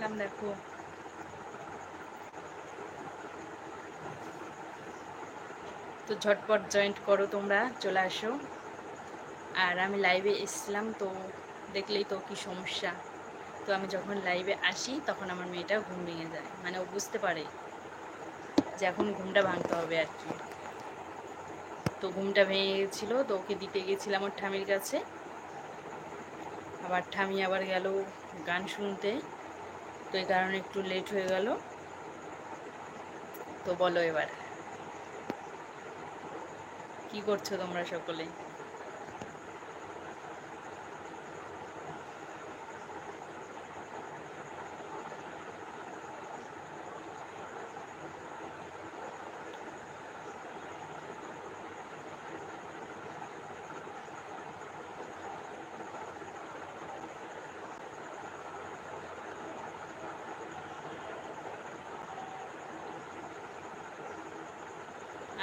আসলাম, দেখো। তো ঝটপট জয়েন্ট করো, তোমরা চলে আসো। আর আমি লাইভে এসেছিলাম, তো দেখলেই তো কি সমস্যা। তো আমি যখন লাইভে আসি তখন আমার মেয়েটা ঘুম ভেঙে যায়, মানে ও বুঝতে পারে যে এখন ঘুমটা ভাঙতে হবে আর কি। তো ঘুমটা ভেঙে গেছিলো, তো ওকে দিতে গেছিলাম ওর ঠামির কাছে। আবার ঠামি আবার গেল গান শুনতে, তো এই কারণে একটু লেট হয়ে গেল। তো বলো এবার কি করছো তোমরা সকলে?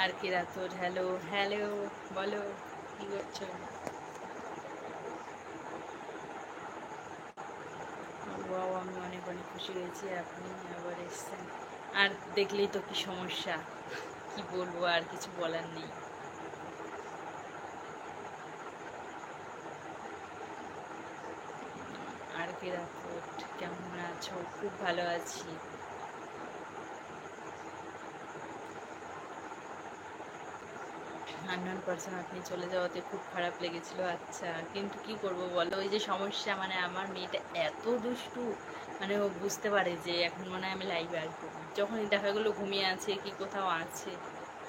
আর কি রাতুর, হ্যালো হ্যালো, বলো কি করছো? ওয়াও, আমি অনেক অনেক খুশি হয়েছি আপনি আবার এসেছেন। আর দেখলেই তো কি সমস্যা, কি বলবো, আর কিছু বলার নেই। আর কি রাতুর, কেমন আছো? খুব ভালো আছি। 100% আপনি চলে যাওয়াতে খুব খারাপ লেগেছিল। আচ্ছা, কিন্তু কি করব বলো, ওই যে সমস্যা, মানে আমার মেয়েটা এত দুষ্টু, মানে ও বুঝতে পারে যে এখন মনে হয় আমি লাইভে আসবো। যখনই দেখা গেলো ঘুমিয়ে আছে কি কোথাও আছে,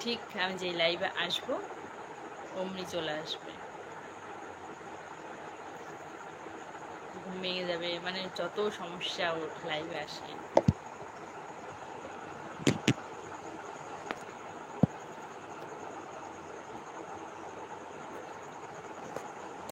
ঠিক আমি যেই লাইভে আসবো অমনি চলে আসবে, ঘুম ভেঙে যাবে, মানে যত সমস্যা ওর লাইভে আসে।